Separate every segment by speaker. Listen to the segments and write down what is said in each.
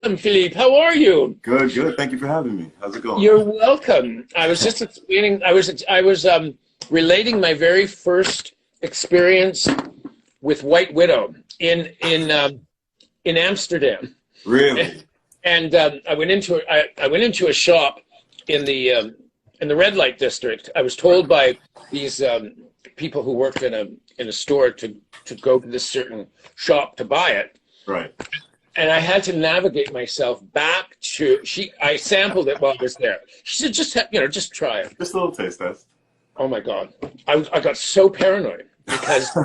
Speaker 1: Welcome, Philippe. How are you?
Speaker 2: Good, good. Thank you for having me. How's it going?
Speaker 1: You're welcome. I was just explaining. I was relating my very first experience with White Widow in Amsterdam.
Speaker 2: Really?
Speaker 1: And I went into a shop in the red light district. I was told by these people who worked in a store to go to this certain shop to buy it.
Speaker 2: Right.
Speaker 1: And I had to navigate myself back to. I sampled it while I was there. She said, just try it.
Speaker 2: Just a little taste test.
Speaker 1: Oh my God, I got so paranoid because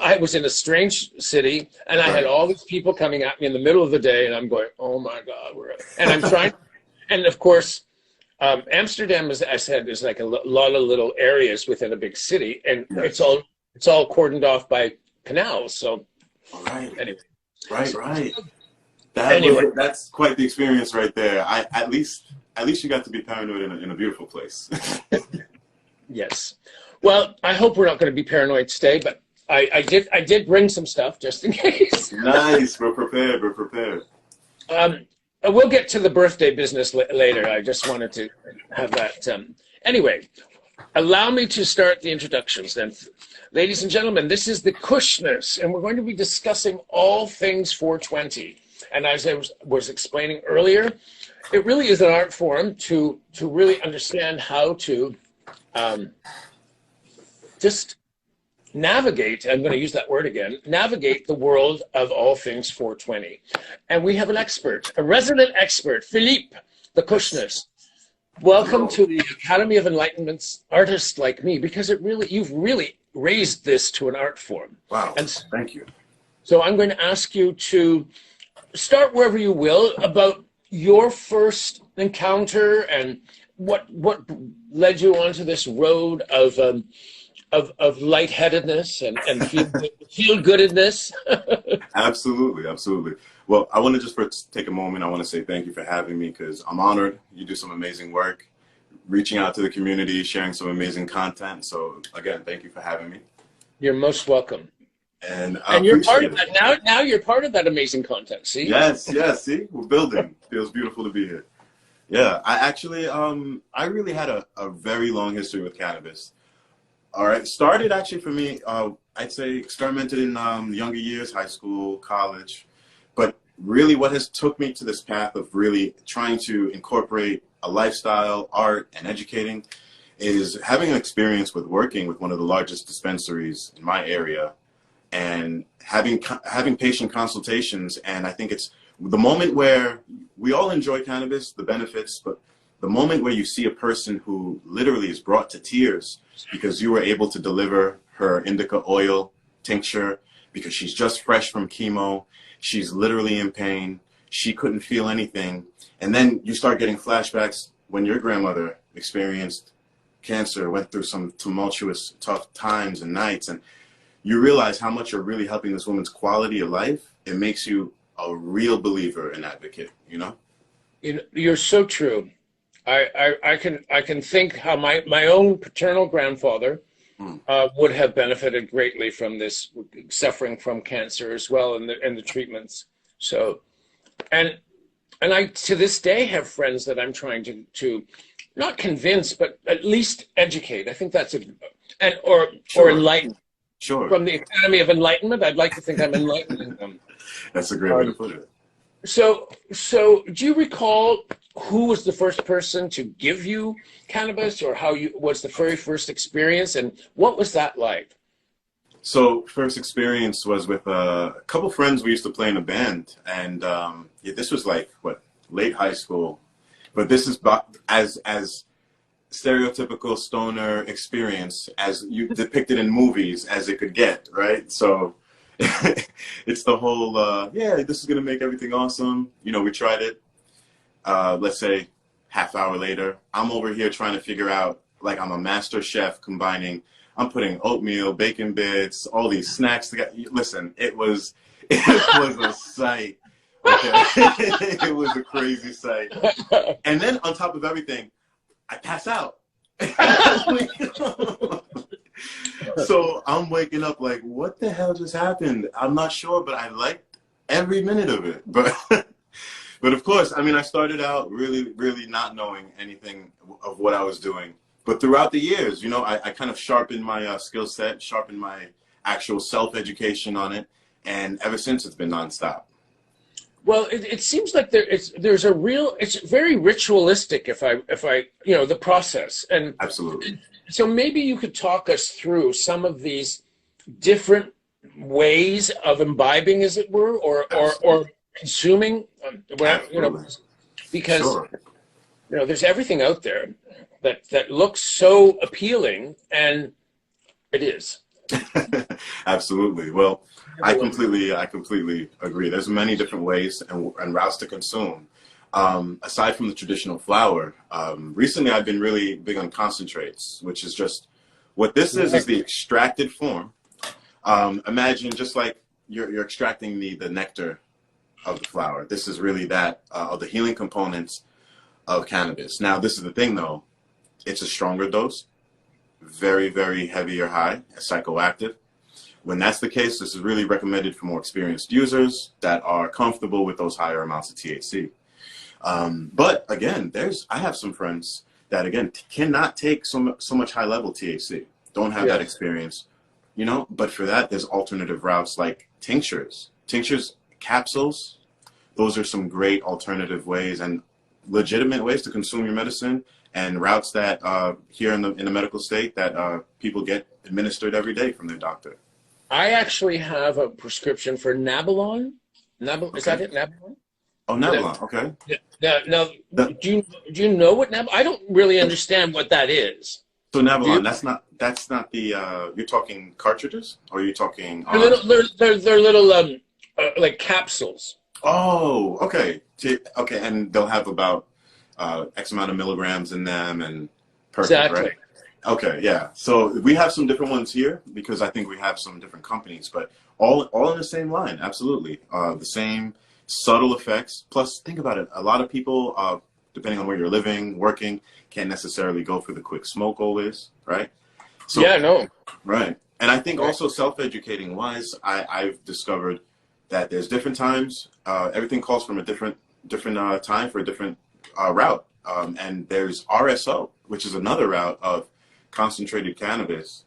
Speaker 1: I was in a strange city and I had all these people coming at me in the middle of the day, and I'm going, oh my God, and I'm trying, and of course, Amsterdam, as I said, is like a lot of little areas within a big city, and it's all cordoned off by canals. So,
Speaker 2: all right.
Speaker 1: Anyway.
Speaker 2: Right. That's quite the experience right there. At least you got to be paranoid in a beautiful place.
Speaker 1: Yes. Well, I hope we're not going to be paranoid today, but I did bring some stuff just in case.
Speaker 2: Nice. We're prepared.
Speaker 1: We'll get to the birthday business later. I just wanted to have that. Anyway, allow me to start the introductions then. Ladies and gentlemen, this is the Kushness, and we're going to be discussing all things 420. And as I was explaining earlier, it really is an art form to really understand how to just navigate, I'm going to use that word again, navigate the world of all things 420. And we have an expert, a resident expert, Philippe, the Kushness. Welcome to the Academy of Enlightenment's artists like me, because you've really raised this to an art form.
Speaker 2: Wow,
Speaker 1: and
Speaker 2: thank you.
Speaker 1: So I'm going to ask you to start wherever you will about your first encounter and what led you onto this road of lightheadedness and feel-goodedness.
Speaker 2: Absolutely. Well, I want to just first take a moment. I want to say thank you for having me, because I'm honored. You do some amazing work, reaching out to the community, sharing some amazing content. So again, thank you for having me.
Speaker 1: You're most welcome.
Speaker 2: And
Speaker 1: you're part of that now. You're part of that amazing content. See?
Speaker 2: Yes. See, we're building. Feels beautiful to be here. Yeah, I really had a very long history with cannabis. All right, started actually for me. I'd say experimented in younger years, high school, college, but really what has took me to this path of really trying to incorporate a lifestyle, art, and educating is having an experience with working with one of the largest dispensaries in my area and having patient consultations. And I think it's the moment where we all enjoy cannabis, the benefits, but the moment where you see a person who literally is brought to tears because you were able to deliver her indica oil tincture because she's just fresh from chemo, she's literally in pain, she couldn't feel anything. And then you start getting flashbacks when your grandmother experienced cancer, went through some tumultuous, tough times and nights, and you realize how much you're really helping this woman's quality of life. It makes you a real believer and advocate, you know?
Speaker 1: You're so true. I can think how my own paternal grandfather would have benefited greatly from this, suffering from cancer as well, and the treatments. So, and I to this day have friends that I'm trying to not convince, but at least educate. I think that's or enlighten.
Speaker 2: Sure.
Speaker 1: From the Academy of Enlightenment, I'd like to think I'm enlightening them.
Speaker 2: That's a great way to put it.
Speaker 1: So do you recall who was the first person to give you cannabis, or was the very first experience, and what was that like?
Speaker 2: So first experience was with a couple friends. We used to play in a band, and this was like late high school, but this is as stereotypical stoner experience as you depicted in movies as it could get, right? So it's the whole this is gonna make everything awesome. We tried it. Let's say half hour later, I'm over here trying to figure out, like, I'm a master chef I'm putting oatmeal, bacon bits, all these snacks together. Listen, it was a sight. Okay? It was a crazy sight. And then on top of everything, I pass out. So I'm waking up like, what the hell just happened? I'm not sure, but I liked every minute of it. But But of course, I mean, I started out really, really not knowing anything of what I was doing. But throughout the years, you know, I kind of sharpened my skill set, sharpened my actual self-education on it. And ever since, it's been nonstop.
Speaker 1: Well, it seems like there's a real, it's very ritualistic if I, you know, the process. And
Speaker 2: Absolutely.
Speaker 1: so maybe you could talk us through some of these different ways of imbibing, as it were, or consuming, you know, because,
Speaker 2: Sure.
Speaker 1: you know, there's everything out there that looks so appealing, and it is.
Speaker 2: Absolutely. Well, I completely agree. There's many different ways and routes to consume. Aside from the traditional flower, recently I've been really big on concentrates, which is just what this is the extracted form. Imagine just like you're extracting the nectar of the flower. This is really that of the healing components of cannabis. Now, this is the thing though, it's a stronger dose, very, very heavy or high, psychoactive. When that's the case, this is really recommended for more experienced users that are comfortable with those higher amounts of THC. But again, I have some friends that again cannot take so much high level THC, don't have that experience, you know. But for that, there's alternative routes like tinctures, capsules. Those are some great alternative ways and legitimate ways to consume your medicine, and routes that here in the medical state that people get administered every day from their doctor.
Speaker 1: I actually have a prescription for Nabalon. Is that it, Nabalon?
Speaker 2: Oh, Nabalon, okay.
Speaker 1: Yeah. Now, do you know what Nabalon? I don't really understand what that is.
Speaker 2: So Nabalon, that's not the you're talking cartridges, or are you talking?
Speaker 1: They're little like capsules.
Speaker 2: Oh, okay, okay, and they'll have about X amount of milligrams in them, and perfect,
Speaker 1: Exactly.
Speaker 2: right? Okay, yeah. So we have some different ones here because I think we have some different companies, but all in the same line, absolutely. The same subtle effects. Plus, think about it. A lot of people, depending on where you're living, working, can't necessarily go for the quick smoke always, right? So,
Speaker 1: Yeah, no.
Speaker 2: Right. And I think also self-educating wise, I've discovered that there's different times. Everything calls from a different time for a different route. And there's RSO, which is another route of concentrated cannabis.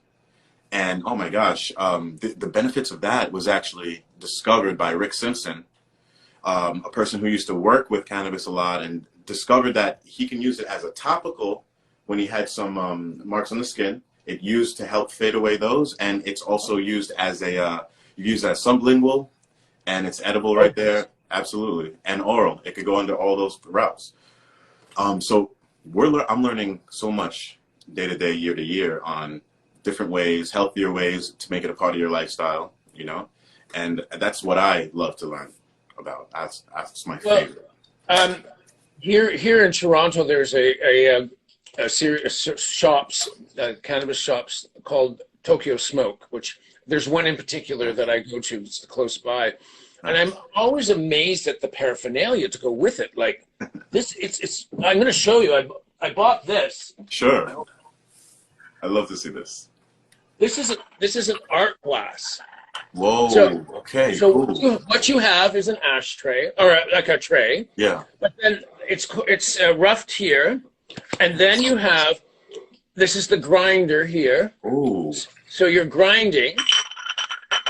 Speaker 2: And oh my gosh, the benefits of that was actually discovered by Rick Simpson, a person who used to work with cannabis a lot, and discovered that he can use it as a topical when he had some marks on the skin. It used to help fade away those, and it's also used as sublingual, and it's edible right there, absolutely, and oral. It could go under all those routes. So I'm learning so much day to day, year to year on different ways, healthier ways to make it a part of your lifestyle, you know, and that's what I love to learn about. That's my favorite.
Speaker 1: Here in Toronto, there's a series of shops, cannabis shops called Tokyo Smoke, which there's one in particular that I go to that's close by. And I'm always amazed at the paraphernalia to go with it. Like this, I'm going to show you. I bought this.
Speaker 2: Sure. I'd love to see this.
Speaker 1: This is an art glass.
Speaker 2: Whoa. Okay.
Speaker 1: So
Speaker 2: cool.
Speaker 1: what you have is an ashtray, or like a tray.
Speaker 2: Yeah.
Speaker 1: But then it's roughed here, and then you have this is the grinder here.
Speaker 2: Ooh.
Speaker 1: So you're grinding.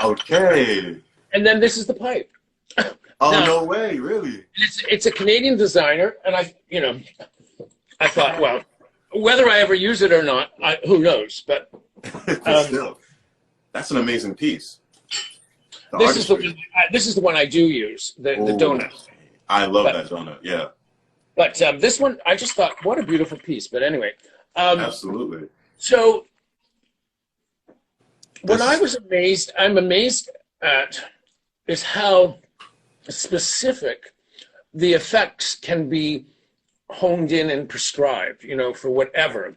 Speaker 2: Okay.
Speaker 1: And then this is the pipe.
Speaker 2: Oh,
Speaker 1: now,
Speaker 2: no way, really?
Speaker 1: It's a Canadian designer, and I thought, well, whether I ever use it or not, who knows? But
Speaker 2: still, that's an amazing piece.
Speaker 1: This is the one I do use, the donut.
Speaker 2: I love that donut, yeah.
Speaker 1: But this one, I just thought, what a beautiful piece. But anyway.
Speaker 2: Absolutely.
Speaker 1: So when I'm amazed at is how specific the effects can be honed in and prescribed, for whatever.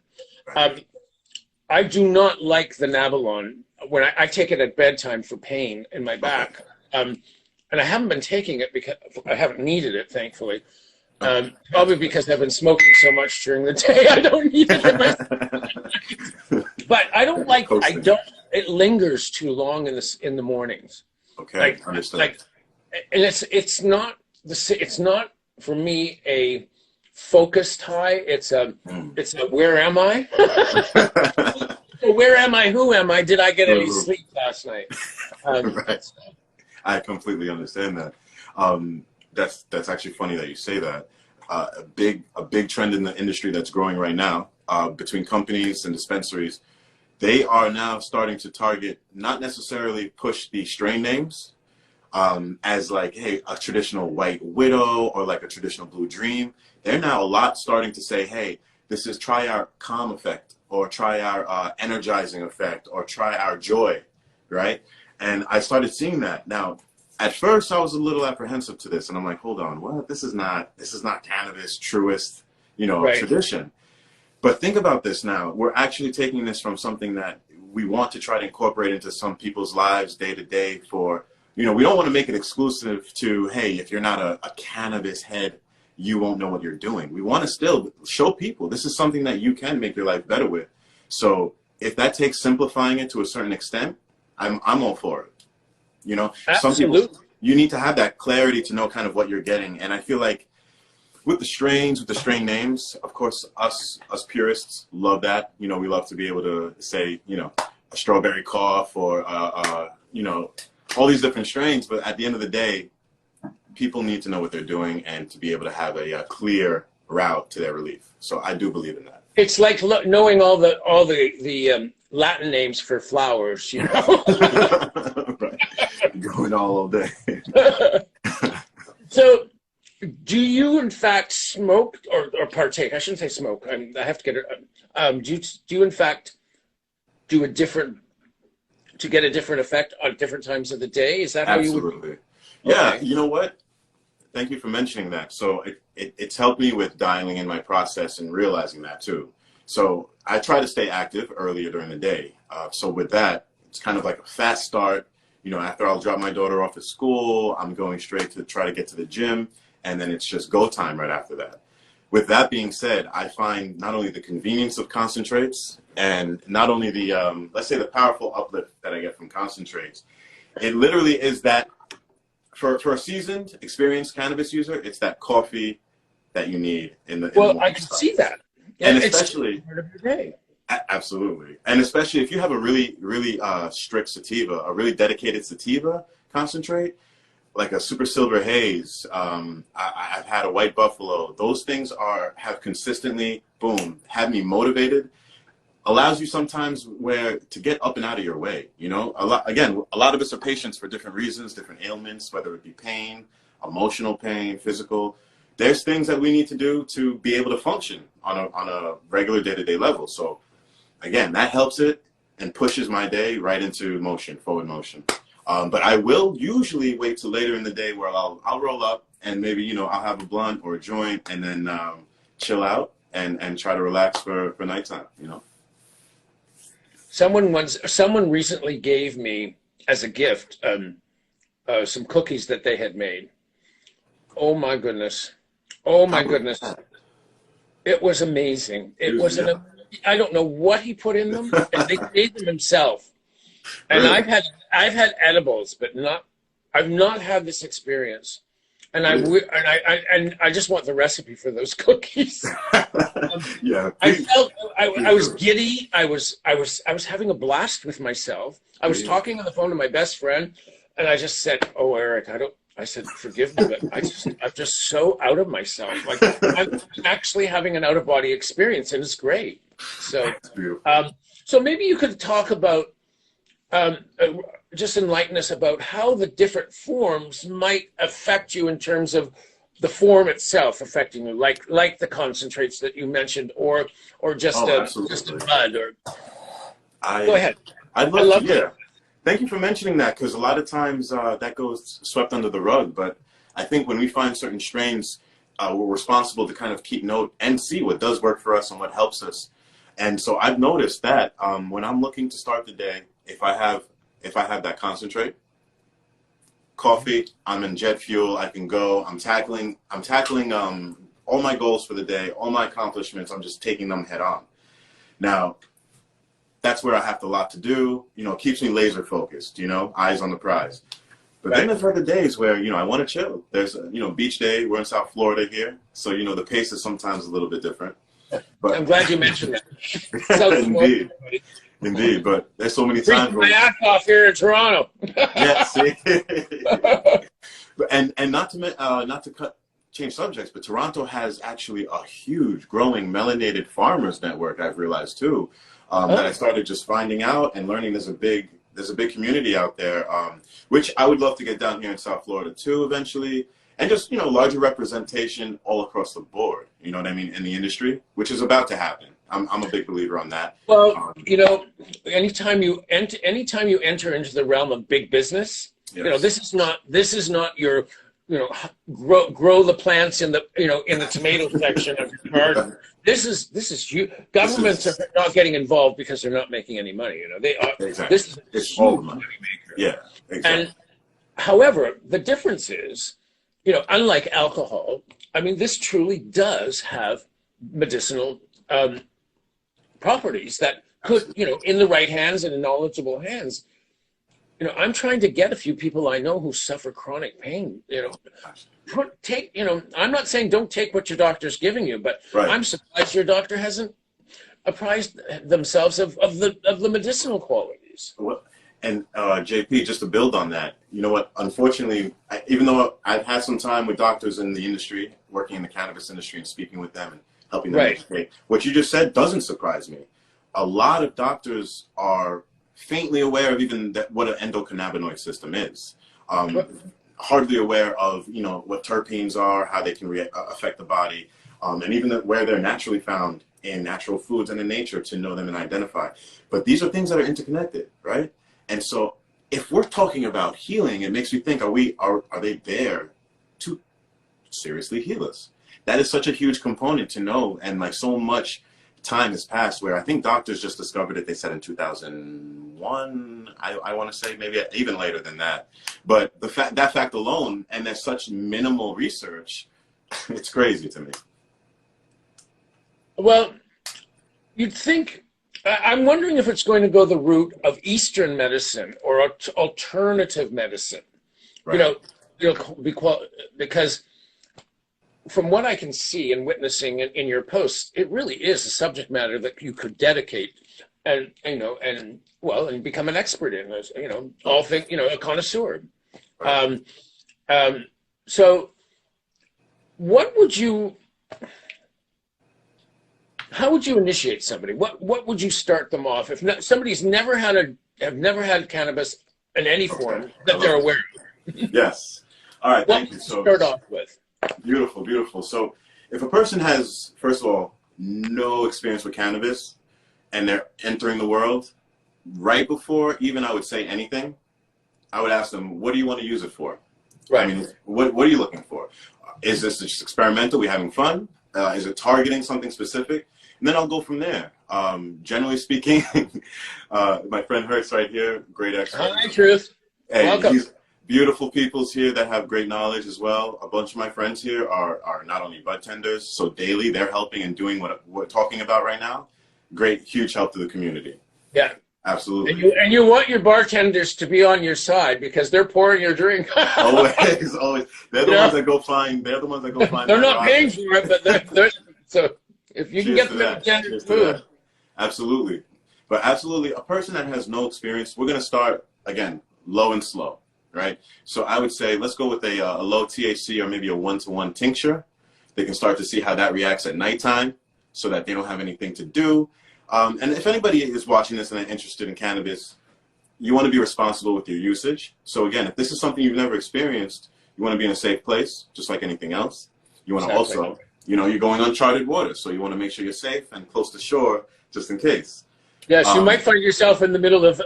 Speaker 1: I do not like the Nabalon when I take it at bedtime for pain in my back. And I haven't been taking it because I haven't needed it, thankfully. Probably because I've been smoking so much during the day, I don't need it. But I don't like, it lingers too long in the mornings.
Speaker 2: Okay, understood.
Speaker 1: And it's not for me, a focused high. It's a where am I? So where am I? Who am I? Did I get any sleep last night?
Speaker 2: Right. I completely understand that. That's actually funny that you say that. A big trend in the industry that's growing right now, between companies and dispensaries, they are now starting to target, not necessarily push the strain names as like, hey, a traditional White Widow or like a traditional Blue Dream. They're now a lot starting to say, hey, try our calm effect, or try our energizing effect, or try our joy, right? And I started seeing that. Now, at first, I was a little apprehensive to this, and I'm like, hold on, what? This is not cannabis truest, tradition. But think about this now. We're actually taking this from something that we want to try to incorporate into some people's lives day to day for, we don't want to make it exclusive to, hey, if you're not a cannabis head, you won't know what you're doing. We want to still show people this is something that you can make your life better with. So if that takes simplifying it to a certain extent, I'm all for it.
Speaker 1: Absolutely.
Speaker 2: Some people, you need to have that clarity to know kind of what you're getting. And I feel like with the strains, with the strain names, of course, us purists love that. We love to be able to say, a strawberry cough or, all these different strains. But at the end of the day, people need to know what they're doing and to be able to have a clear route to their relief. So I do believe in that. It's
Speaker 1: like knowing all the Latin names for flowers,
Speaker 2: Right. Going all day.
Speaker 1: So, do you in fact smoke or partake? I shouldn't say smoke. I have to get it. Do you in fact do get a different effect on different times of the day? Is that how you would?
Speaker 2: Absolutely. Yeah. Okay. You know what? Thank you for mentioning that. So it's helped me with dialing in my process and realizing that too. So I try to stay active earlier during the day. So with that, it's kind of like a fast start. After I'll drop my daughter off at school, I'm going straight to try to get to the gym, and then it's just go time right after that. With that being said, I find not only the convenience of concentrates and not only the, let's say the powerful uplift that I get from concentrates, it literally is that for a seasoned, experienced cannabis user, it's that coffee that you need in the
Speaker 1: Well, I can see that.
Speaker 2: And especially,
Speaker 1: it's part of your day.
Speaker 2: Absolutely. And especially if you have a really, really strict sativa, a really dedicated sativa concentrate, like a Super Silver Haze, I've had a White Buffalo. Those things have consistently, boom, had me motivated. Allows you sometimes to get up and out of your way, A lot of us are patients for different reasons, different ailments, whether it be pain, emotional pain, physical. There's things that we need to do to be able to function on a regular day-to-day level. So again, that helps it and pushes my day right into motion, forward motion. But I will usually wait till later in the day where I'll roll up and maybe, I'll have a blunt or a joint and then chill out and try to relax for nighttime,
Speaker 1: Someone recently gave me as a gift some cookies that they had made. Oh my goodness. Oh my goodness. It was amazing. I don't know what he put in them, and they made them himself. And
Speaker 2: Really?
Speaker 1: I've had edibles, but I've not had this experience. And I just want the recipe for those cookies.
Speaker 2: Yeah.
Speaker 1: I was giddy. I was having a blast with myself. I was talking on the phone to my best friend, and I just said, "Oh, Eric, I said, forgive me, but I'm just so out of myself. Like I'm actually having an out-of-body experience, and it's great." So, so maybe you could talk about, just enlighten us about how the different forms might affect you in terms of the form itself affecting you, like the concentrates that you mentioned, or just a bud. Go ahead.
Speaker 2: I'd love to. Yeah. Thank you for mentioning that, because a lot of times that goes swept under the rug. But I think when we find certain strains, we're responsible to kind of keep note and see what does work for us and what helps us. And so I've noticed that when I'm looking to start the day, if I have that concentrate, coffee, I'm in jet fuel, I can go, I'm tackling all my goals for the day, all my accomplishments, I'm just taking them head on. Now, that's where I have a lot to do, keeps me laser focused, eyes on the prize. But then there's other days where, I want to chill. There's, beach day. We're in South Florida here. So, the pace is sometimes a little bit different. But
Speaker 1: I'm glad you mentioned that.
Speaker 2: Indeed. Indeed. But there's so many times
Speaker 1: where my ass off here in Toronto.
Speaker 2: Yeah, see? and not to change subjects, but Toronto has actually a huge growing melanated farmers network, I've realized too. That I started just finding out and learning there's a big community out there, which I would love to get down here in South Florida too eventually, and just larger representation all across the board. You know what I mean, in the industry, which is about to happen. I'm a big believer on that.
Speaker 1: Well, anytime you enter into the realm of big business,
Speaker 2: yes.
Speaker 1: This is not your grow the plants in the in the tomato section of your garden. This is you. Governments are not getting involved because they're not making any money. They are.
Speaker 2: Exactly.
Speaker 1: This is
Speaker 2: it's all the money. Yeah, exactly.
Speaker 1: And however, the difference is, unlike alcohol, I mean, this truly does have medicinal properties that could, in the right hands and in knowledgeable hands. I'm trying to get a few people I know who suffer chronic pain. I'm not saying don't take what your doctor's giving you, but
Speaker 2: right.
Speaker 1: I'm surprised your doctor hasn't apprised themselves of the medicinal qualities.
Speaker 2: Well, and JP, just to build on that, you know what? Unfortunately, even though I've had some time with doctors in the industry, working in the cannabis industry and speaking with them and helping them educate, what you just said doesn't surprise me. A lot of doctors are faintly aware of even what an endocannabinoid system is. Hardly aware of what terpenes are, how they can affect the body, and even where they're naturally found in natural foods and in nature to know them and identify. But these are things that are interconnected, right? And so if we're talking about healing, it makes me think, are they there to seriously heal us? That is such a huge component to know, and like so much time has passed where I think doctors just discovered it, they said in 2001, I want to say maybe even later than that. But that fact alone, and there's such minimal research, it's crazy to me.
Speaker 1: Well, you'd think, I'm wondering if it's going to go the route of Eastern medicine or alternative medicine,
Speaker 2: right.
Speaker 1: Because from what I can see and witnessing in your posts, it really is a subject matter that you could dedicate and become an expert in, all things, a connoisseur.
Speaker 2: Right.
Speaker 1: So how would you initiate somebody? What would you start them off if somebody's never had cannabis in any form that they're aware of?
Speaker 2: Yes. All right. Thank you.
Speaker 1: So start off with.
Speaker 2: Beautiful, beautiful. So if a person has, first of all, no experience with cannabis and they're entering the world, right before even I would say anything, I would ask them, what do you want to use it for?
Speaker 1: Right.
Speaker 2: I mean, what are you looking for? Is this just experimental? Are we having fun? Is it targeting something specific? And then I'll go from there. Generally speaking, my friend Hertz right here, great expert.
Speaker 1: Hi, Truth.
Speaker 2: Hey,
Speaker 1: welcome.
Speaker 2: Beautiful peoples here that have great knowledge as well. A bunch of my friends here are not only bud tenders, so daily they're helping and doing what we're talking about right now. Great, huge help to the community.
Speaker 1: Yeah.
Speaker 2: Absolutely.
Speaker 1: And you want your bartenders to be on your side because they're pouring your drink.
Speaker 2: always. They're the ones that go find. They're the ones that go find.
Speaker 1: They're not paying for it, but they're so if you can get them in a tender food.
Speaker 2: Absolutely. But absolutely, a person that has no experience, we're going to start, again, low and slow. Right? So I would say let's go with a low THC or maybe a 1-to-1 tincture. They can start to see how that reacts at nighttime so that they don't have anything to do. And if anybody is watching this and they're interested in cannabis, you want to be responsible with your usage. So again, if this is something you've never experienced, you want to be in a safe place, just like anything else. You want to also, you're going uncharted waters, so you want to make sure you're safe and close to shore just in case.
Speaker 1: Yes, you might find yourself in the middle of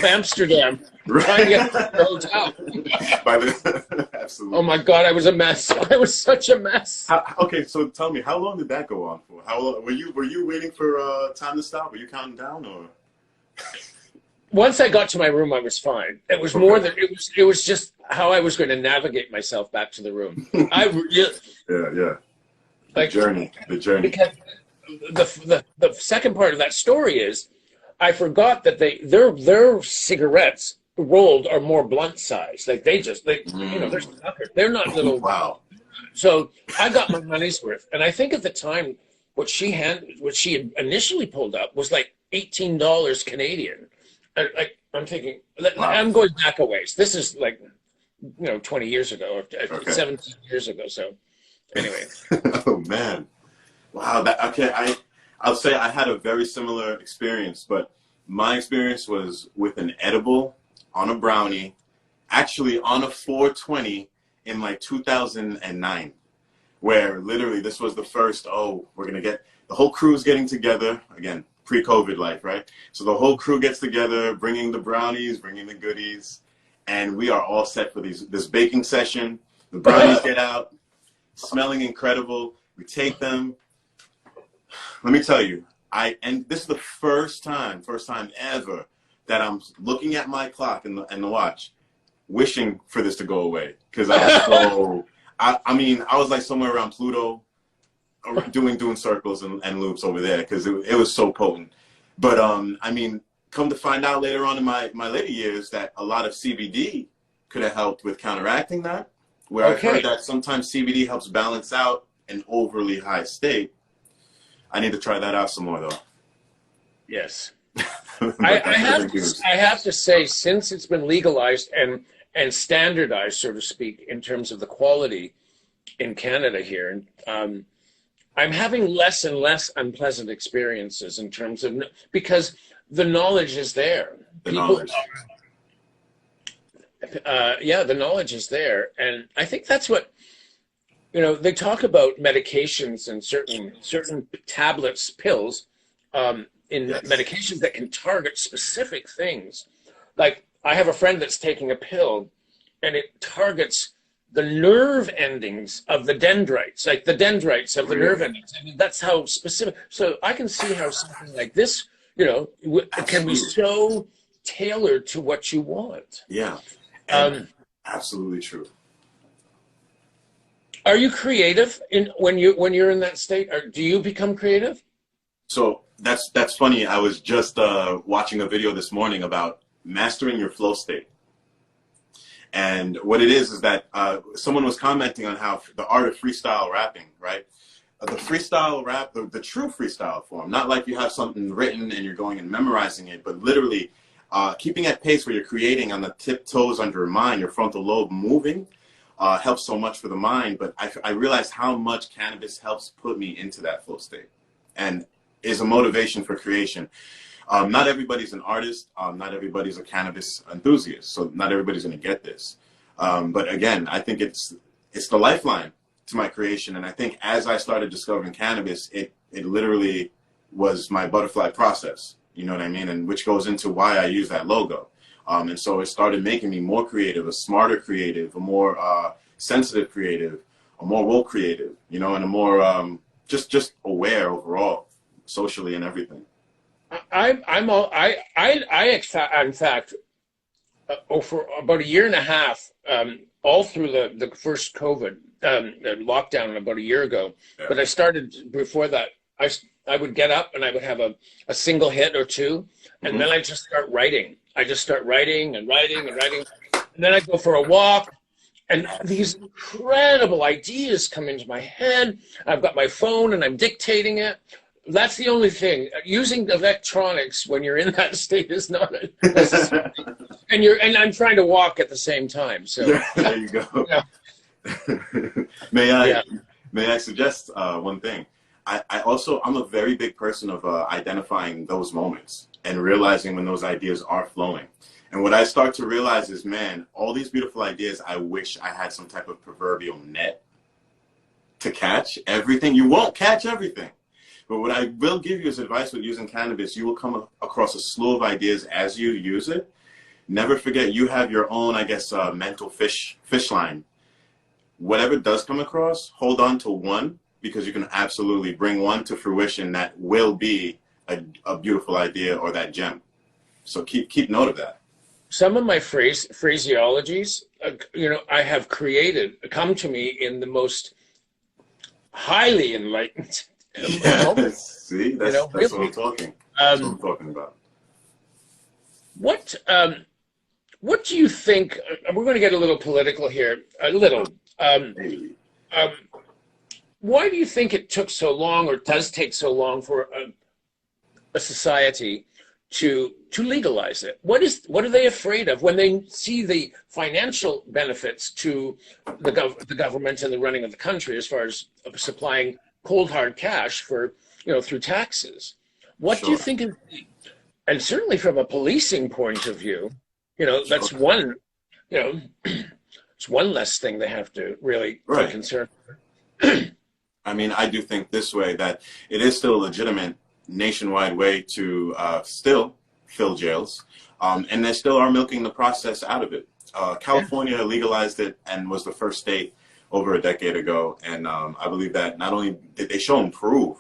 Speaker 1: Amsterdam trying to get to the hotel.
Speaker 2: Absolutely.
Speaker 1: Oh my God, I was a mess. I was such a mess.
Speaker 2: Okay, so tell me, how long did that go on for? How long, were you waiting for time to stop? Were you counting down, or?
Speaker 1: Once I got to my room, I was fine. It was more than it was just how I was going to navigate myself back to the room.
Speaker 2: Yeah. The journey.
Speaker 1: Because the second part of that story is, I forgot that their cigarettes rolled are more blunt size. Like they're not little.
Speaker 2: Wow.
Speaker 1: So I got my money's worth. And I think at the time, what she had initially pulled up was like $18 Canadian. I'm thinking,
Speaker 2: Wow.
Speaker 1: I'm going back a ways. This is like, 20 years ago or
Speaker 2: Okay.
Speaker 1: 17 years ago. So anyway.
Speaker 2: Oh man. Wow. I'll say I had a very similar experience, but my experience was with an edible on a brownie, actually on a 420 in like 2009, where literally this was the first, we're going to get, the whole crew's getting together, again, pre-COVID life, right? So the whole crew gets together, bringing the brownies, bringing the goodies, and we are all set for this baking session. The brownies get out, smelling incredible. We take them. Let me tell you, and this is the first time ever that I'm looking at my clock and the watch, wishing for this to go away, because I was so. I mean, I was like somewhere around Pluto, doing circles and loops over there, because it was so potent. But I mean, come to find out later on in my later years that a lot of CBD could have helped with counteracting that. Where I've heard that sometimes CBD helps balance out an overly high state. I need to try that out some more, though.
Speaker 1: Yes. I have to say, since it's been legalized and standardized, so to speak, in terms of the quality in Canada here, I'm having less and less unpleasant experiences in terms of, because the knowledge is there.
Speaker 2: The knowledge
Speaker 1: is there. And I think that's what, they talk about medications and certain tablets, pills, medications that can target specific things. Like, I have a friend that's taking a pill, and it targets the nerve endings of the dendrites, like the dendrites of the nerve endings. I mean, that's how specific. So I can see how something like this, it can be so tailored to what you want.
Speaker 2: Yeah. Absolutely true.
Speaker 1: Are you creative when you're in that state? Or do you become creative?
Speaker 2: So that's funny. I was just watching a video this morning about mastering your flow state. And what it is that someone was commenting on how the art of freestyle rapping, right? The freestyle rap, the true freestyle form, not like you have something written and you're going and memorizing it, but literally keeping at pace where you're creating on the tiptoes under your mind, your frontal lobe moving, helps so much for the mind. But I realized how much cannabis helps put me into that flow state and is a motivation for creation. Not everybody's an artist. Not everybody's a cannabis enthusiast. So not everybody's going to get this. But again, I think it's the lifeline to my creation. And I think as I started discovering cannabis, it literally was my butterfly process. You know what I mean? And which goes into why I use that logo. And so it started making me more creative, a smarter creative, a more sensitive creative, a more woke creative, and a more just aware overall, socially and everything. In fact, for about a year and a half, all through the first COVID lockdown about a year ago. Yeah. But I started before that. I would get up and I would have a single hit or two, and then I just start writing. I just start writing and writing and writing, and then I go for a walk, and these incredible ideas come into my head. I've got my phone and I'm dictating it. That's the only thing. Using electronics when you're in that state is not necessary. and I'm trying to walk at the same time. So there you go. Yeah. May I suggest one thing? I'm a very big person of identifying those moments and realizing when those ideas are flowing. And what I start to realize is, man, all these beautiful ideas, I wish I had some type of proverbial net to catch everything. You won't catch everything. But what I will give you as advice with using cannabis, you will come across a slew of ideas as you use it. Never forget, you have your own, I guess, mental fish line. Whatever does come across, hold on to one, because you can absolutely bring one to fruition that will be a beautiful idea or that gem. So keep note of that.
Speaker 1: Some of my phraseologies, I have come to me in the most highly enlightened moments.
Speaker 2: See, that's what I'm talking. That's what I'm talking about.
Speaker 1: what do you think? We're going to get a little political here, a little. Um, why do you think it took so long, or does take so long, for a society to legalize it? What are they afraid of when they see the financial benefits to the government and the running of the country, as far as supplying cold hard cash for, through taxes? What do you think is, and certainly from a policing point of view, that's one, it's one less thing they have to really be concerned with.
Speaker 2: I mean, I do think this way, that it is still a legitimate nationwide way to still fill jails, and they still are milking the process out of it. California legalized it and was the first state over a decade ago, and I believe that not only did they show and prove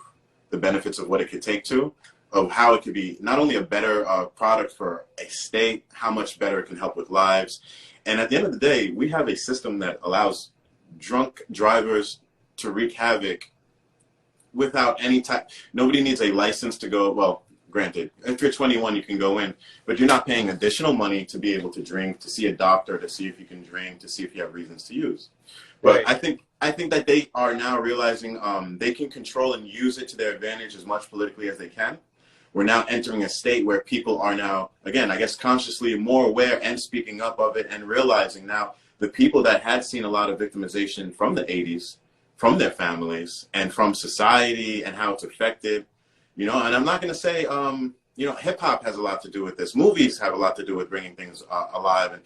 Speaker 2: the benefits of what it could take to, of how it could be not only a better product for a state, how much better it can help with lives, and at the end of the day, we have a system that allows drunk drivers to wreak havoc without any type. Nobody needs a license to go. Well, granted, if you're 21, you can go in, but you're not paying additional money to be able to drink, to see a doctor, to see if you can drink, to see if you have reasons to use. But I think that they are now realizing they can control and use it to their advantage as much politically as they can. We're now entering a state where people are now, again, I guess consciously more aware and speaking up of it, and realizing now the people that had seen a lot of victimization from the 80s, from their families and from society and how it's affected, and I'm not going to say, hip hop has a lot to do with this. Movies have a lot to do with bringing things alive. And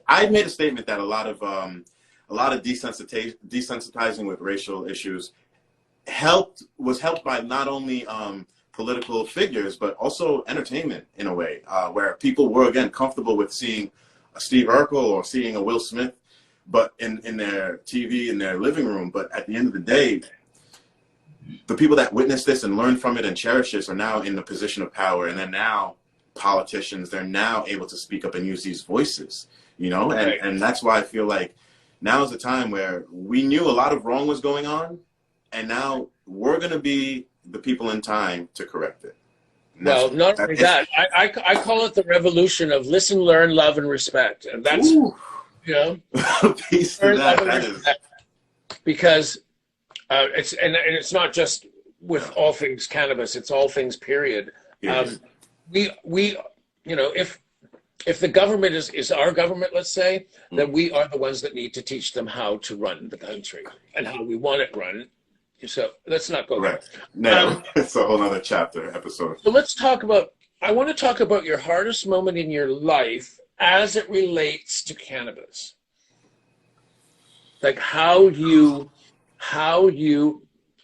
Speaker 2: I made a statement that a lot of desensitizing with racial issues was helped by not only political figures, but also entertainment in a way, where people were, again, comfortable with seeing a Steve Urkel or seeing a Will Smith, but in their TV, in their living room. But at the end of the day, the people that witnessed this and learned from it and cherish this are now in the position of power. And they're now politicians. They're now able to speak up and use these voices, and that's why I feel like now is the time where we knew a lot of wrong was going on, and now we're going to be the people in time to correct it.
Speaker 1: Well, not only that, I call it the revolution of listen, learn, love, and respect. And that's,
Speaker 2: peace to that is.
Speaker 1: Because it's not just with all things cannabis, it's all things, period. If the government is our government, let's say, then we are the ones that need to teach them how to run the country and how we want it run. So let's not go there.
Speaker 2: No, it's a whole other chapter episode.
Speaker 1: So I want to talk about your hardest moment in your life as it relates to cannabis. Like how you,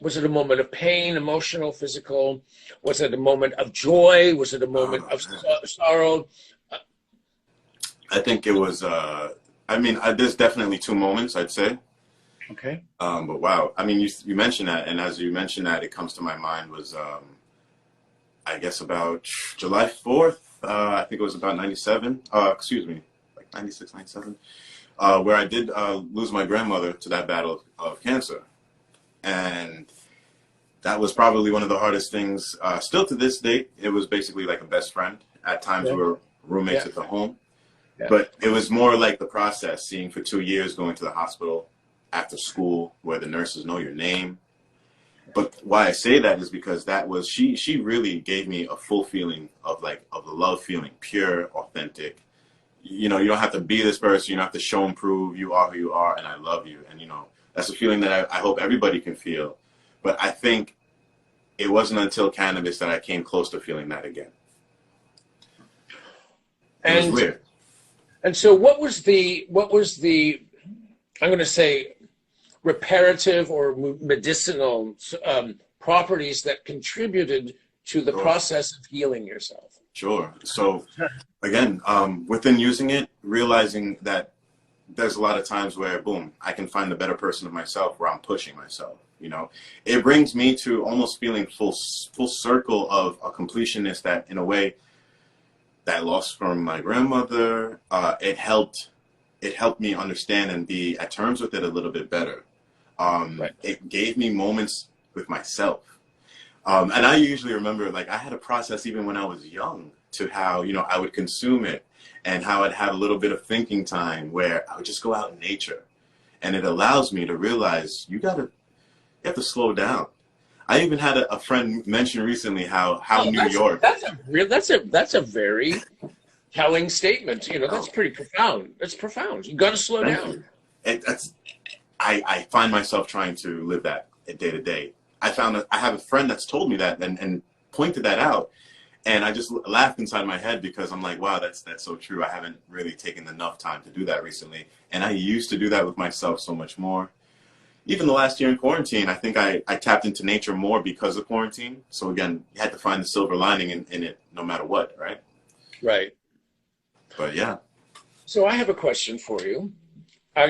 Speaker 1: was it a moment of pain, emotional, physical? Was it a moment of joy? Was it a moment of sorrow?
Speaker 2: I think it was, there's definitely two moments, I'd say.
Speaker 1: Okay.
Speaker 2: But wow, you mentioned that, and as you mentioned that, it comes to my mind was, I guess about July 4th, I think it was about 97, like 96, 97, where I did lose my grandmother to that battle of cancer. And that was probably one of the hardest things, still to this date. It was basically like a best friend. At times we were roommates at the home. Yeah. But it was more like the process, seeing for 2 years, going to the hospital after school, where the nurses know your name. But why I say that is because that was, she really gave me a full feeling of the love feeling, pure, authentic. You don't have to be this person, you don't have to show and prove, you are who you are, and I love you. And that's a feeling that I hope everybody can feel. But I think it wasn't until cannabis that I came close to feeling that again. It was weird.
Speaker 1: And so what was the I'm going to say reparative or medicinal properties that contributed to the process of healing yourself?
Speaker 2: Sure. So again, within using it, realizing that there's a lot of times where, boom, I can find the better person of myself where I'm pushing myself. It brings me to almost feeling full circle of a completionist that, in a way, that loss from my grandmother, it helped me understand and be at terms with it a little bit better. It gave me moments with myself. And I usually remember, I had a process even when I was young to how, I would consume it. and how I'd have a little bit of thinking time where I would just go out in nature. And it allows me to realize you have to slow down. I even had a friend mention recently how New York.
Speaker 1: That's a very telling statement. You know, that's pretty profound. That's profound. You got to slow down.
Speaker 2: I find myself trying to live that day to day. I have a friend that's told me that and pointed that out, and I just laughed inside my head because I'm like, wow, that's so true. I haven't really taken enough time to do that recently, and I used to do that with myself so much more. Even the last year in quarantine, I think I tapped into nature more because of quarantine. So again, you had to find the silver lining in it no matter what, right?
Speaker 1: Right.
Speaker 2: But yeah.
Speaker 1: So I have a question for you.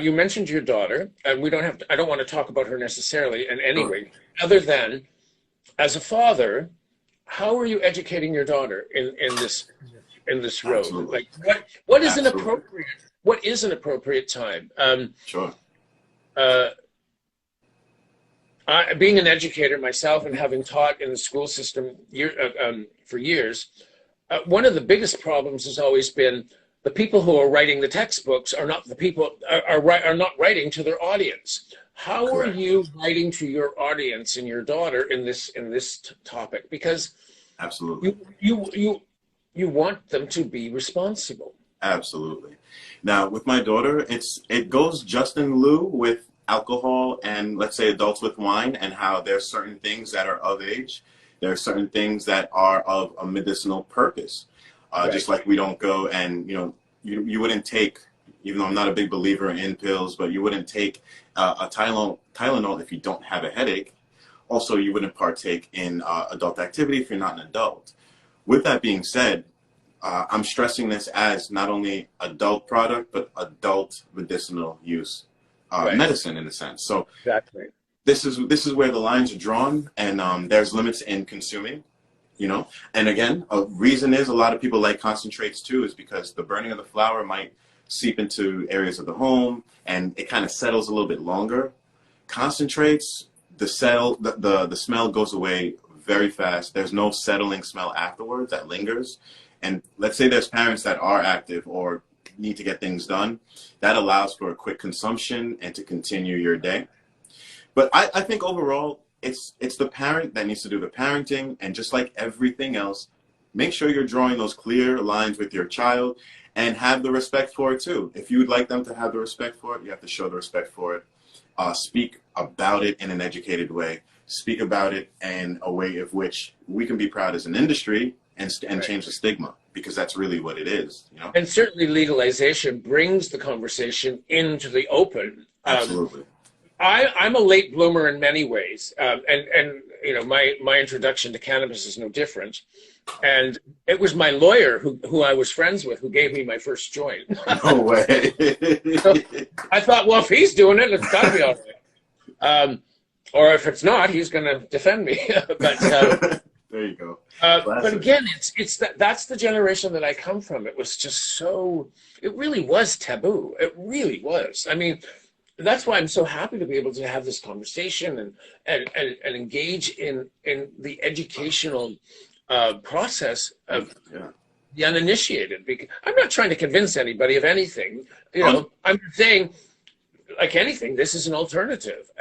Speaker 1: You mentioned your daughter, and I don't want to talk about her necessarily in any way, other than as a father, how are you educating your daughter in this road?
Speaker 2: Absolutely.
Speaker 1: Like what is an appropriate time?
Speaker 2: Sure.
Speaker 1: Being an educator myself and having taught in the school system for years, one of the biggest problems has always been the people who are writing the textbooks are not the people are not writing to their audience. How
Speaker 2: Correct.
Speaker 1: are you writing to your audience and your daughter in this topic? Because
Speaker 2: Absolutely.
Speaker 1: you want them to be responsible.
Speaker 2: Absolutely. Now with my daughter, it goes just in lieu with alcohol and let's say adults with wine, and how there's certain things that are of age. There are certain things that are of a medicinal purpose. Right. Just like we don't go and, you wouldn't take, even though I'm not a big believer in pills, but you wouldn't take a Tylenol if you don't have a headache. Also, you wouldn't partake in adult activity if you're not an adult. With that being said, I'm stressing this as not only adult product, but adult medicinal use medicine in a sense. So
Speaker 1: exactly.
Speaker 2: This is where the lines are drawn, and there's limits in consuming. And again, a reason is a lot of people like concentrates too, is because the burning of the flower might seep into areas of the home and it kind of settles a little bit longer. Concentrates, the smell goes away very fast. There's no settling smell afterwards that lingers. And let's say there's parents that are active or need to get things done. That allows for a quick consumption and to continue your day. But I think overall, it's the parent that needs to do the parenting, and just like everything else, make sure you're drawing those clear lines with your child and have the respect for it too. If you would like them to have the respect for it, you have to show the respect for it. Speak about it in an educated way. Speak about it in a way of which we can be proud as an industry and change the stigma, because that's really what it is.
Speaker 1: And certainly legalization brings the conversation into the open.
Speaker 2: Absolutely.
Speaker 1: I'm a late bloomer in many ways, and my introduction to cannabis is no different. And it was my lawyer who I was friends with who gave me my first joint.
Speaker 2: No way.
Speaker 1: So I thought, well, if he's doing it, it's got to be all right. Or if it's not, he's going to defend me. But
Speaker 2: there you go.
Speaker 1: But again, that's the generation that I come from. It was just it really was taboo. It really was. I mean, that's why I'm so happy to be able to have this conversation and engage in the educational process of the uninitiated. Because I'm not trying to convince anybody of anything. I'm saying, like anything, this is an alternative.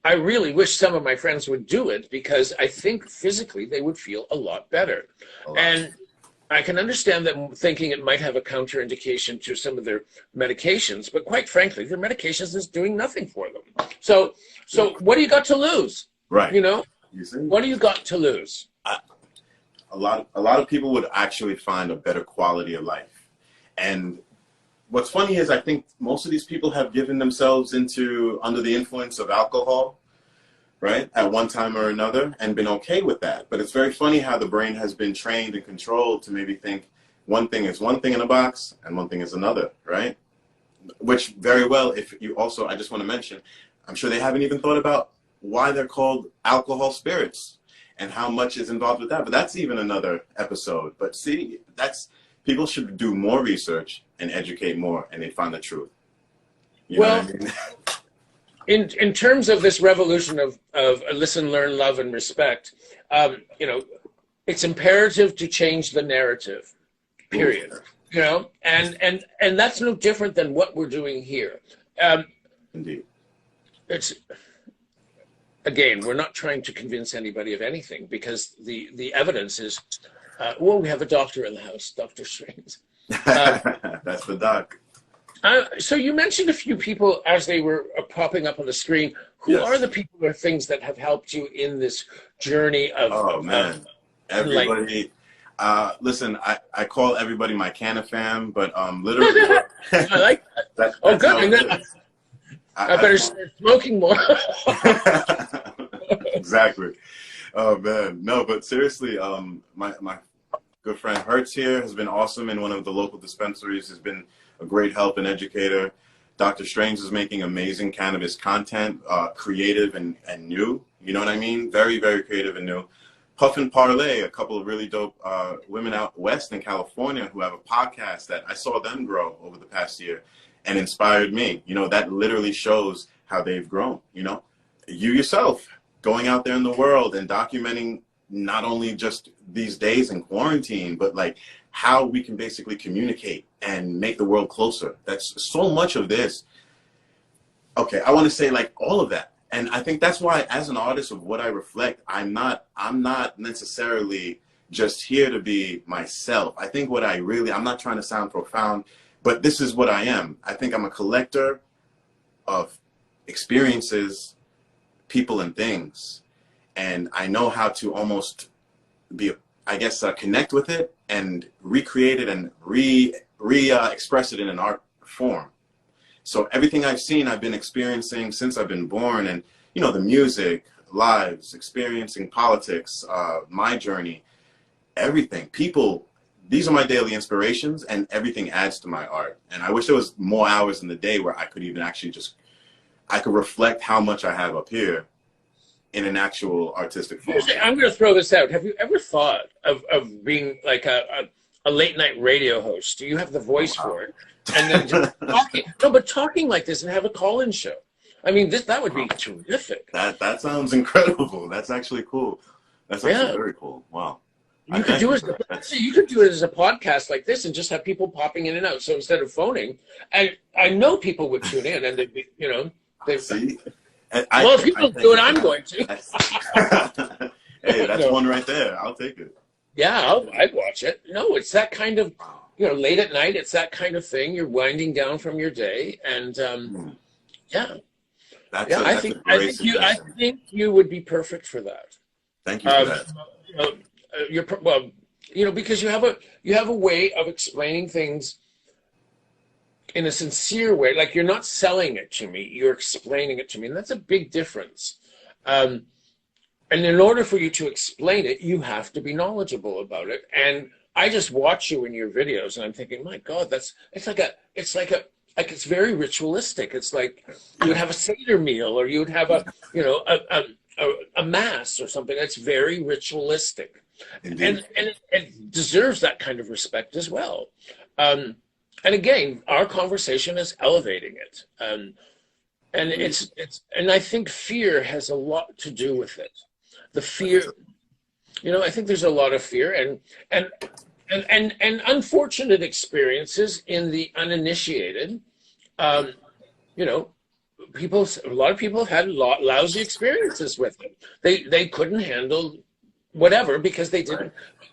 Speaker 1: I really wish some of my friends would do it, because I think physically they would feel a lot better. And I can understand them thinking it might have a counterindication to some of their medications, but quite frankly, their medications is doing nothing for them. So what do you got to lose?
Speaker 2: Right.
Speaker 1: You see? What do you got to lose?
Speaker 2: A lot of people would actually find a better quality of life. And what's funny is I think most of these people have given themselves under the influence of alcohol, right, at one time or another, and been okay with that. But it's very funny how the brain has been trained and controlled to maybe think one thing is one thing in a box and one thing is another, right? Which very well, if you also, I just want to mention, I'm sure they haven't even thought about why they're called alcohol spirits and how much is involved with that. But that's even another episode. But see, people should do more research and educate more, and they find the truth. You know what I mean?
Speaker 1: In terms of this revolution of listen, learn, love, and respect, it's imperative to change the narrative, period. You know, and that's no different than what we're doing here.
Speaker 2: Indeed.
Speaker 1: It's, again, we're not trying to convince anybody of anything, because the evidence is, well, we have a doctor in the house, Dr. Strings.
Speaker 2: That's the doc.
Speaker 1: So you mentioned a few people as they were popping up on the screen. Who
Speaker 2: Yes.
Speaker 1: are the people or things that have helped you in this journey of?
Speaker 2: Oh man, everybody. Listen, I call everybody my Canna fam, but literally.
Speaker 1: I like that. Oh, good. I better start smoking more.
Speaker 2: Exactly. Oh man, no, but seriously, my good friend Hertz here has been awesome in one of the local dispensaries. Has been a great help and educator. Dr. Strange is making amazing cannabis content, creative and new. You know what I mean? Very, very creative and new. Puff and Parlay, a couple of really dope women out west in California who have a podcast that I saw them grow over the past year and inspired me. You know, that literally shows how they've grown. You know, you yourself going out there in the world and documenting not only just these days in quarantine, but like how we can basically communicate and make the world closer. That's so much of this. Okay, I want to say like all of that. And I think that's why, as an artist of what I reflect, I'm not necessarily just here to be myself. I think what I'm not trying to sound profound, but this is what I am. I think I'm a collector of experiences, people and things. And I know how to almost be, I guess, connect with it and recreate it and express it in an art form. So everything I've seen, I've been experiencing since I've been born, and, you know, the music, lives, experiencing politics, my journey, everything, people, these are my daily inspirations, and everything adds to my art. And I wish there was more hours in the day where I could even actually I could reflect how much I have up here in an actual artistic form.
Speaker 1: I'm going to throw this out. Have you ever thought of being like a late night radio host? Do you have the voice for it? And then just talking like this and have a call-in show. I mean, that would be terrific.
Speaker 2: That sounds incredible. That's actually cool. That's actually very cool. Wow.
Speaker 1: You could do it as a podcast like this and just have people popping in and out. So instead of phoning, and I know people would tune in and they'd be, you know,
Speaker 2: see.
Speaker 1: Well, if people do it, I'm going to.
Speaker 2: Hey, that's one right there. I'll take it.
Speaker 1: Yeah, I'd watch it. No, it's that kind of, you know, late at night. It's that kind of thing. You're winding down from your day, and I think you would be perfect for that.
Speaker 2: Thank you for that.
Speaker 1: You know, because you have a way of explaining things in a sincere way. Like, you're not selling it to me, you're explaining it to me, and that's a big difference. And in order for you to explain it, you have to be knowledgeable about it. And I just watch you in your videos, and I'm thinking, my God, it's very ritualistic. It's like you would have a Seder meal, or you would have a mass or something. It's very ritualistic, and it deserves that kind of respect as well. And again, our conversation is elevating it, and I think fear has a lot to do with it. The fear, you know, I think there's a lot of fear and unfortunate experiences in the uninitiated. You know, a lot of people have had lousy experiences with it. They couldn't handle whatever because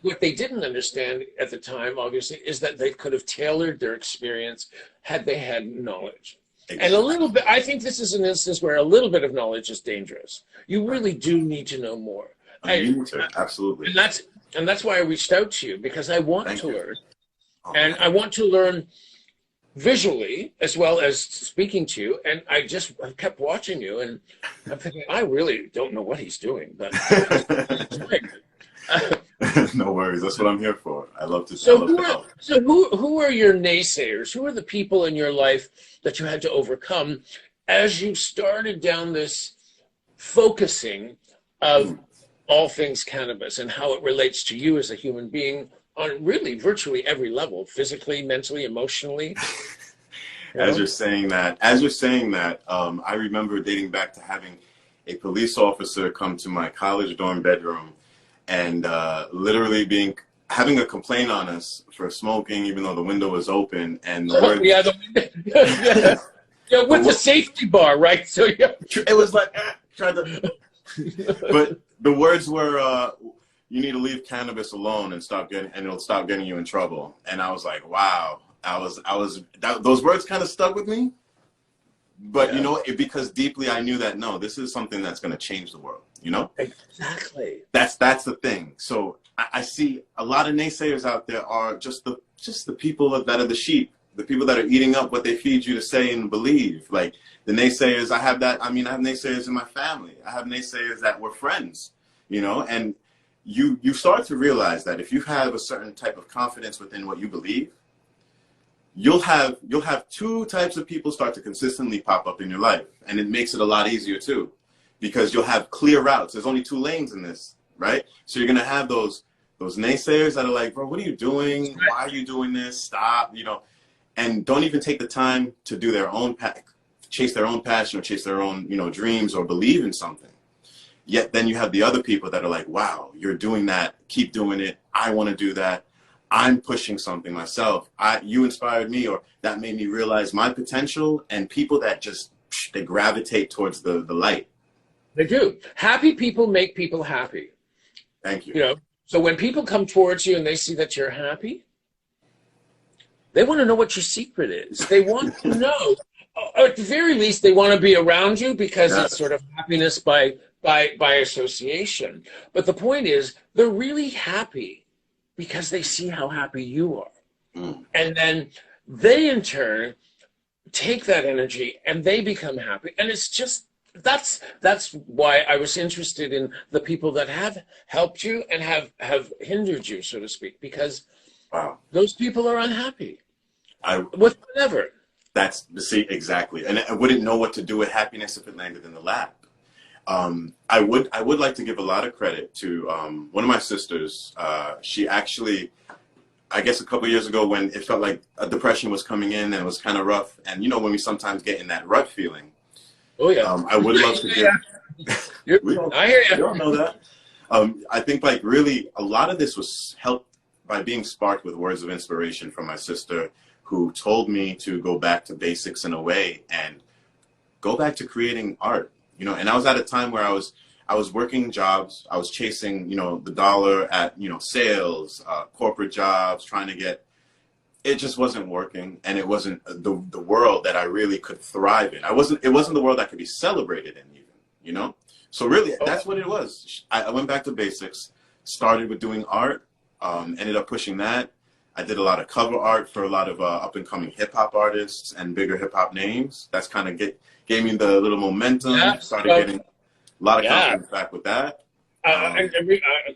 Speaker 1: what they didn't understand at the time, obviously, is that they could have tailored their experience had they had knowledge. Exactly. And a little bit, I think this is an instance where a little bit of knowledge is dangerous. You really do need to know more.
Speaker 2: Absolutely.
Speaker 1: And that's why I reached out to you, because I want to learn. And I want to learn visually as well as speaking to you. And I kept watching you, and I'm thinking, I really don't know what he's doing, but
Speaker 2: no worries. That's what I'm here for. I love to.
Speaker 1: So who are your naysayers? Who are the people in your life that you had to overcome as you started down this focusing of all things cannabis and how it relates to you as a human being on really virtually every level, physically, mentally, emotionally?
Speaker 2: As you're saying that, I remember dating back to having a police officer come to my college dorm bedroom and literally being having a complaint on us for smoking, even though the window was open, and the word
Speaker 1: Yeah, yeah, with the safety bar, right? So yeah,
Speaker 2: it was like tried to, but the words were, "You need to leave cannabis alone and it'll stop getting you in trouble." And I was like, wow, those words kind of stuck with me. But
Speaker 1: yeah.
Speaker 2: you know, because deeply I knew that no, this is something that's going to change the world. You know,
Speaker 1: Exactly.
Speaker 2: That's the thing. So I see a lot of naysayers out there are just the people that are the sheep, the people that are eating up what they feed you to say and believe. Like the naysayers, I have naysayers in my family. I have naysayers that were friends, you know, and you start to realize that if you have a certain type of confidence within what you believe, you'll have two types of people start to consistently pop up in your life, and it makes it a lot easier too, because you'll have clear routes. There's only two lanes in this, right? So you're gonna have those naysayers that are like, bro, what are you doing? Why are you doing this? Stop, you know, and don't even take the time to do their own chase their own passion or chase their own, you know, dreams or believe in something. Yet then you have the other people that are like, wow, you're doing that. Keep doing it. I want to do that. I'm pushing something myself. You inspired me, or that made me realize my potential, and people that just, they gravitate towards the light.
Speaker 1: They do. Happy people make people happy.
Speaker 2: Thank you.
Speaker 1: You know, so when people come towards you and they see that you're happy, they want to know what your secret is. They want to know, or at the very least, they want to be around you because it's sort of happiness by association. But the point is, they're really happy because they see how happy you are. Mm. And then they, in turn, take that energy and they become happy. And it's just, that's why I was interested in the people that have helped you and have hindered you, so to speak, because those people are unhappy with whatever.
Speaker 2: See, exactly. And I wouldn't know what to do with happiness if it landed in the lap. I would like to give a lot of credit to one of my sisters. She actually, I guess a couple of years ago, when it felt like a depression was coming in and it was kind of rough, and you know, when we sometimes get in that rut feeling.
Speaker 1: Oh yeah.
Speaker 2: I would love to give.
Speaker 1: I hear you.
Speaker 2: You don't know that. I think like really a lot of this was helped by being sparked with words of inspiration from my sister, who told me to go back to basics in a way and go back to creating art. You know, and I was at a time where I was working jobs. I was chasing, you know, the dollar at, you know, sales, corporate jobs, trying to get. It just wasn't working, and it wasn't the world that I really could thrive in. It wasn't the world I could be celebrated in, even, you know. So really, that's what it was. I went back to basics. Started with doing art. Ended up pushing that. I did a lot of cover art for a lot of up and coming hip hop artists and bigger hip hop names. That's kind of gave me the little momentum.
Speaker 1: Yeah,
Speaker 2: started getting a lot of confidence back with that.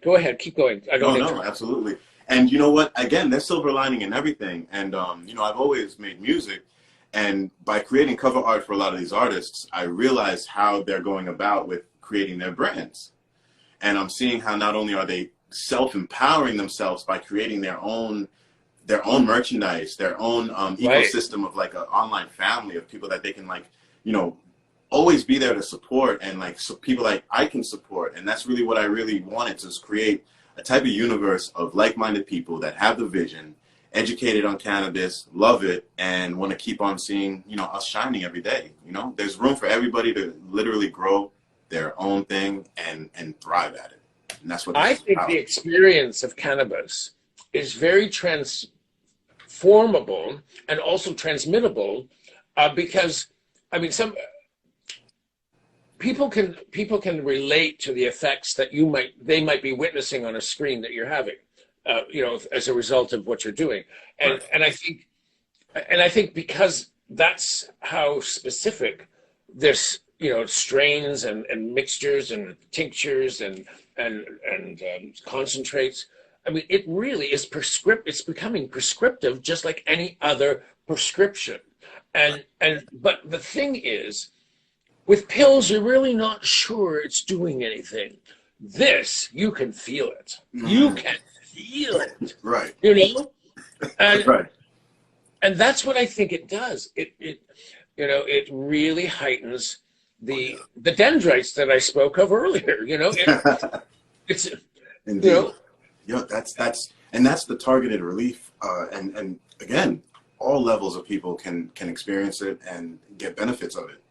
Speaker 1: Go ahead, keep going.
Speaker 2: No, absolutely. And you know what? Again, there's silver lining in everything. And you know, I've always made music, and by creating cover art for a lot of these artists, I realized how they're going about with creating their brands. And I'm seeing how not only are they self-empowering themselves by creating their own merchandise, their own ecosystem of like an online family of people that they can, like, you know, always be there to support, and like, so people like I can support. And that's really what I really wanted, to create a type of universe of like-minded people that have the vision, educated on cannabis, love it, and want to keep on seeing, you know, us shining every day. You know, there's room for everybody to literally grow their own thing and thrive at it. And that's what
Speaker 1: I think the experience of cannabis is very transformable and also transmittable, because I mean, some people can relate to the effects that they might be witnessing on a screen that you're having, you know, as a result of what you're doing, and I think because that's how specific this, you know, strains and mixtures and tinctures and concentrates. I mean, it really is prescriptive. It's becoming prescriptive, just like any other prescription. But the thing is, with pills, you're really not sure it's doing anything. This, you can feel it. You can feel it.
Speaker 2: Right.
Speaker 1: You know? And,
Speaker 2: right.
Speaker 1: And that's what I think it does. It you know, it really heightens the dendrites that I spoke of earlier. You know, it's
Speaker 2: Indeed.
Speaker 1: You know,
Speaker 2: that's And that's the targeted relief. And again, all levels of people can experience it and get benefits of it.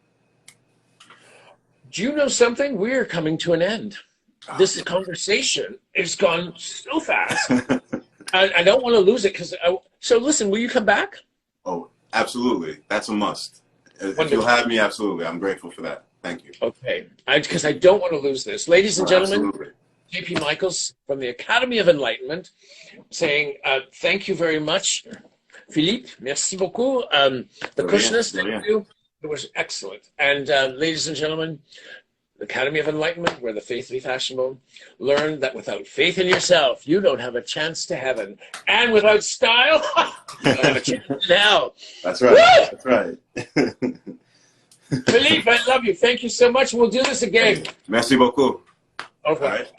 Speaker 1: Do you know something? We're coming to an end. This conversation has gone so fast. I don't want to lose it so listen, will you come back?
Speaker 2: Oh, absolutely. That's a must.
Speaker 1: Wonderful.
Speaker 2: If you'll have me, absolutely. I'm grateful for that. Thank you.
Speaker 1: Okay, because I don't want to lose this. Ladies and gentlemen,
Speaker 2: Absolutely.
Speaker 1: J.P. Michaels from the Academy of Enlightenment saying thank you very much. Philippe, merci beaucoup. The Kushness, thank you. It was excellent. And ladies and gentlemen, the Academy of Enlightenment, where the faith be fashionable, learn that without faith in yourself, you don't have a chance to heaven. And without style, you don't have a chance in hell.
Speaker 2: That's right. Woo! That's right.
Speaker 1: Philippe, I love you. Thank you so much. We'll do this again.
Speaker 2: Merci beaucoup.
Speaker 1: Au revoir.
Speaker 2: All right.